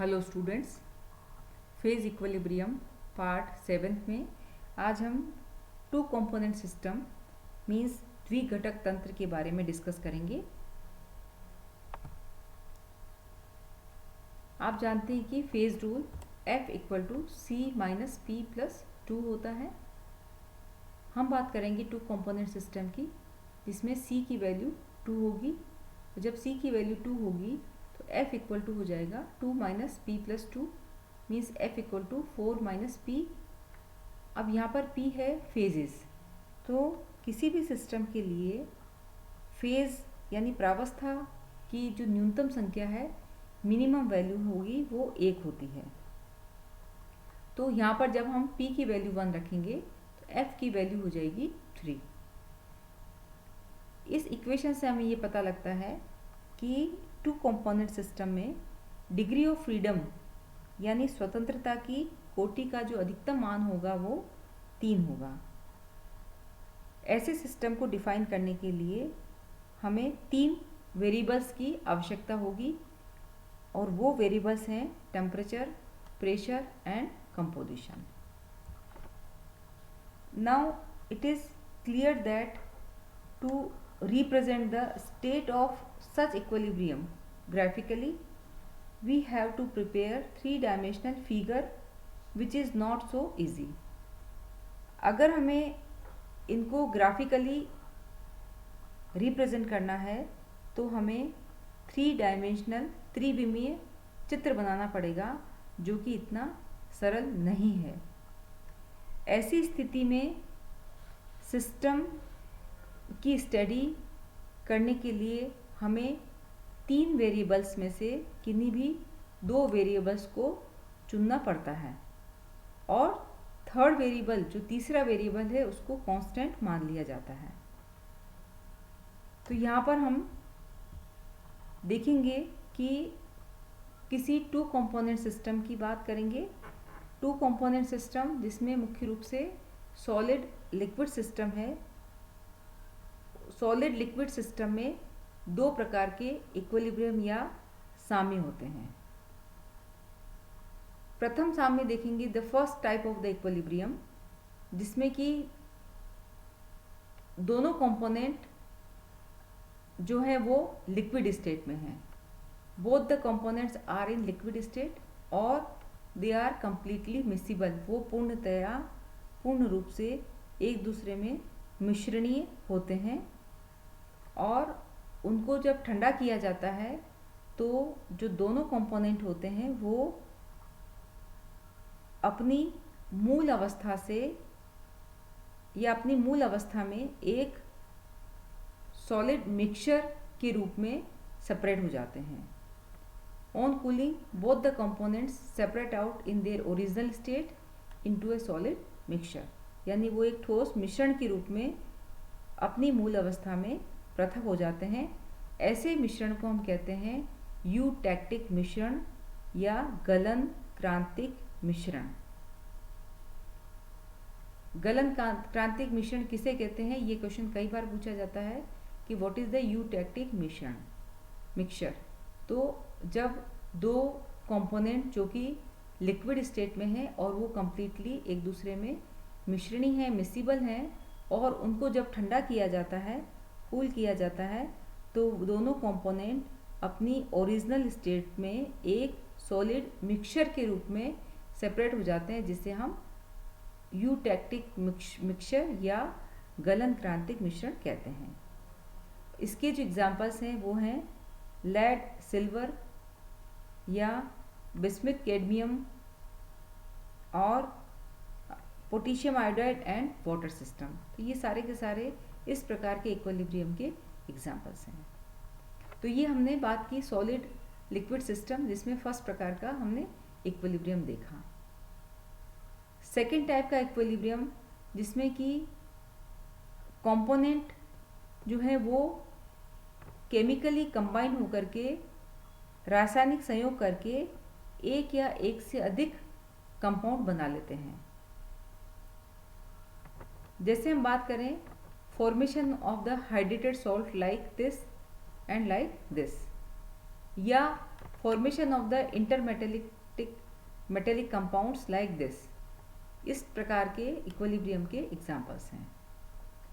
Hello students, phase equilibrium part 7 में आज हम टू कंपोनेंट सिस्टम मीन्स द्विघटक तंत्र के बारे में डिस्कस करेंगे। आप जानते हैं कि phase rule F equal to C minus P plus 2 होता है। हम बात करेंगे टू कंपोनेंट सिस्टम की, जिसमें C की वैल्यू 2 होगी। जब C की वैल्यू 2 होगी तो F इक्वल टू हो जाएगा 2 minus P plus 2 means F equal to 4 minus P। अब यहाँ पर P है फेजेस, तो किसी भी सिस्टम के लिए फेज यानी प्रावस्था की जो न्यूनतम संख्या है, मिनिमम वैल्यू होगी, वो 1 होती है। तो यहाँ पर जब हम P की वैल्यू 1 रखेंगे तो F की वैल्यू हो जाएगी 3। इस इक्वेशन से हमें ये पता लगता है कि टू कंपोनेंट सिस्टम में डिग्री ऑफ फ्रीडम यानी स्वतंत्रता की कोटि का जो अधिकतम मान होगा वो 3 होगा। ऐसे सिस्टम को डिफाइन करने के लिए हमें 3 वेरिएबल्स की आवश्यकता होगी, और वो वेरिएबल्स हैं temperature, pressure and composition. Now it is clear that to represent the state of such equilibrium graphically, we have to prepare 3-dimensional figure which is not so easy. अगर हमें इनको ग्राफिकली रिप्रेजेंट करना है तो हमें 3-डायमेंशनल त्रिविमीय चित्र बनाना पड़ेगा, जो कि इतना सरल नहीं है। ऐसी स्थिति में सिस्टम की स्टडी करने के लिए हमें 3 वेरिएबल्स में से किन्हीं भी 2 वेरिएबल्स को चुनना पड़ता है, और थर्ड वेरिएबल जो तीसरा वेरिएबल है उसको कांस्टेंट मान लिया जाता है। तो यहाँ पर हम देखेंगे कि किसी टू कंपोनेंट सिस्टम की बात करेंगे। टू कंपोनेंट सिस्टम जिसमें मुख्य रूप से सॉलिड लिक्विड सिस्टम है। सॉलिड लिक्विड सिस्टम में 2 प्रकार के इक्विलिब्रियम या साम्य होते हैं। प्रथम साम्य देखेंगे the first type of the equilibrium, जिसमें कि दोनों कंपोनेंट जो है वो लिक्विड स्टेट में हैं। Both the components are in liquid state और दे आर कंप्लीटली मिसिबल। वो पूर्ण रूप से एक दूसरे में मिश्रणीय होते हैं, और उनको जब ठंडा किया जाता है तो जो दोनों कंपोनेंट होते हैं वो अपनी मूल अवस्था से या अपनी मूल अवस्था में एक सॉलिड मिक्सचर के रूप में सेपरेट हो जाते हैं। On cooling both the components separate out in their original state into A solid mixture, यानी वो एक ठोस मिश्रण के रूप में अपनी मूल अवस्था में पृथक हो जाते हैं। ऐसे मिश्रण को हम कहते हैं यूटैक्टिक मिश्रण या गलन क्रांतिक मिश्रण। गलन क्रांतिक मिश्रण किसे कहते हैं, ये क्वेश्चन कई बार पूछा जाता है कि व्हाट इज द यूटैक्टिक मिक्सचर। तो जब 2 कंपोनेंट जो कि लिक्विड स्टेट में है और वो कंप्लीटली एक दूसरे में मिश्रणी है, मिसिबल हैं, और उनको जब ठंडा किया जाता है, कूल किया जाता है, तो दोनों कंपोनेंट अपनी ओरिजिनल स्टेट में एक सॉलिड मिक्सचर के रूप में सेपरेट हो जाते हैं, जिसे हम यूटैक्टिक मिक्सचर या गलन क्रांतिक मिश्रण कहते हैं। इसके जो एग्जांपल्स हैं वो हैं लेड सिल्वर या बिस्मिथ कैडमियम और potassium iodide and water system. तो ये सारे के सारे इस प्रकार के इक्विलिब्रियम के एग्जांपल्स हैं। तो ये हमने बात की सॉलिड लिक्विड सिस्टम, जिसमें फर्स्ट प्रकार का हमने इक्विलिब्रियम देखा। सेकेंड टाइप का इक्विलिब्रियम, जिसमें कि कंपोनेंट जो है वो केमिकली कंबाइन होकर के रासायनिक संयोग करके एक या एक से अधिक कंपाउंड बना लेते हैं। जैसे हम बात करें formation of the hydrated salt like this and like this, या formation of the metallic compounds like this. इस प्रकार के इक्विलिब्रियम के एग्जांपल्स हैं।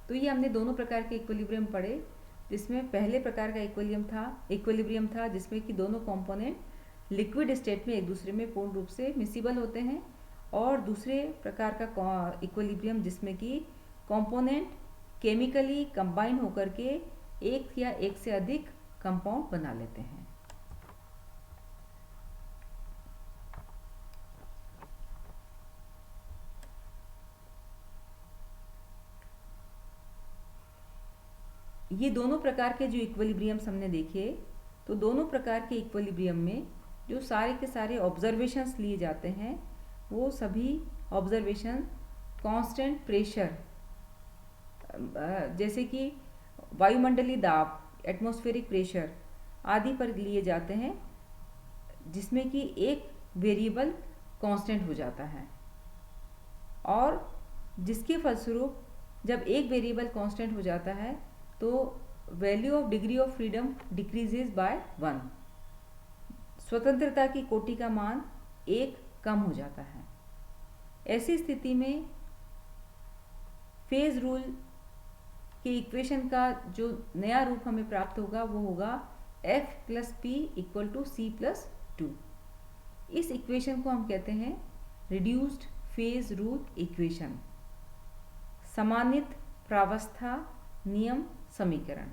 तो ये हमने दोनों प्रकार के इक्विलिब्रियम पढ़े, जिसमें पहले प्रकार का इक्विलिब्रियम था जिसमें कि दोनों कंपोनेंट लिक्विड स्टेट में एक दूसरे में पूर्ण रूप से मिसिबल होते हैं, और दूसरे प्रकार का इक्विलिब्रियम जिसमें कि कंपोनेंट केमिकली कंबाइन होकर के एक या एक से अधिक कंपाउंड बना लेते हैं। ये दोनों प्रकार के जो इक्विलिब्रियम्स हमने देखे, तो दोनों प्रकार के इक्विलिब्रियम में जो सारे के सारे ऑब्जर्वेशंस लिए जाते हैं वो सभी ऑब्जर्वेशन कांस्टेंट प्रेशर, जैसे कि वायुमंडलीय दाब, एटमॉस्फेरिक प्रेशर आदि पर लिए जाते हैं, जिसमें कि एक वेरिएबल कांस्टेंट हो जाता है, और जिसके फलस्वरूप जब एक वेरिएबल कांस्टेंट हो जाता है तो value of degree of freedom decreases bye 1। स्वतंत्रता की कोटि का मान 1 कम हो जाता है। ऐसी स्थिति में फेज रूल के इक्वेशन का जो नया रूप हमें प्राप्त होगा वो होगा F + P = C + 2। इस इक्वेशन को हम कहते हैं रिड्यूस्ड फेज रूल इक्वेशन, समानित प्रावस्था नियम समीकरण।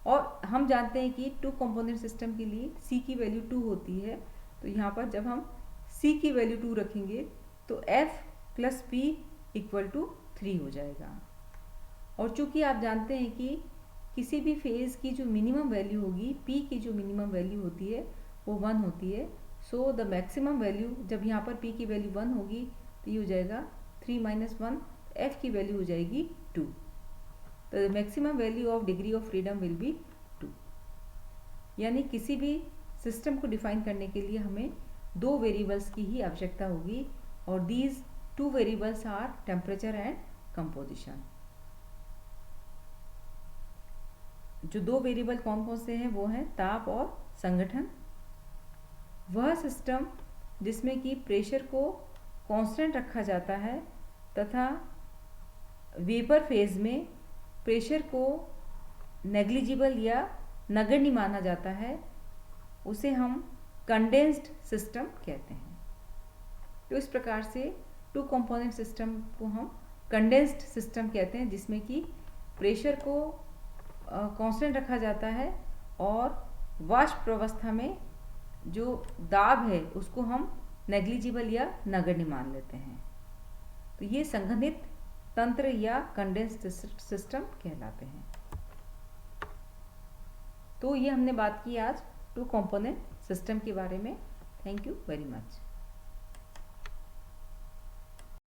और हम जानते हैं कि 2 कंपोनेंट सिस्टम के लिए C की वैल्यू 2 होती है, तो यहाँ पर जब हम C की वैल्यू 2 रखेंगे तो F + P = 3 हो जाएगा। और चूंकि आप जानते हैं कि किसी भी फेज की जो मिनिमम वैल्यू होगी, P की जो मिनिमम वैल्यू होती है वो 1 होती है, सो द मैक्सिमम वैल्यू, जब यहाँ पर P की वैल्यू 1 होगी तो ये हो जाएगा 3 - 1, F की वैल्यू हो जाएगी 2। तो the maximum value of degree of freedom will be 2। यानी किसी भी सिस्टम को डिफाइन करने के लिए हमें 2 वेरिएबल्स की ही आवश्यकता होगी, और these 2 variables are temperature and composition. जो 2 वेरिएबल कौन कौन से हैं वो हैं ताप और संगठन। वह सिस्टम जिसमें कि प्रेशर को कांस्टेंट रखा जाता है तथा वेपर फेज में प्रेशर को नेग्लिजिबल या नगण्य माना जाता है, उसे हम कंडेंस्ड सिस्टम कहते हैं। तो इस प्रकार से 2 कंपोनेंट सिस्टम को हम कंडेंस्ड सिस्टम कहते हैं, जिसमें कि प्रेशर को कांस्टेंट रखा जाता है और वाष्प अवस्था में जो दाब है उसको हम नेग्लिजिबल या नगण्य मान लेते हैं। तो ये संघनित तंत्र या कंडेंस्ड सिस्टम कहलाते हैं। तो ये हमने बात की आज 2 कंपोनेंट सिस्टम के बारे में। Thank you very much.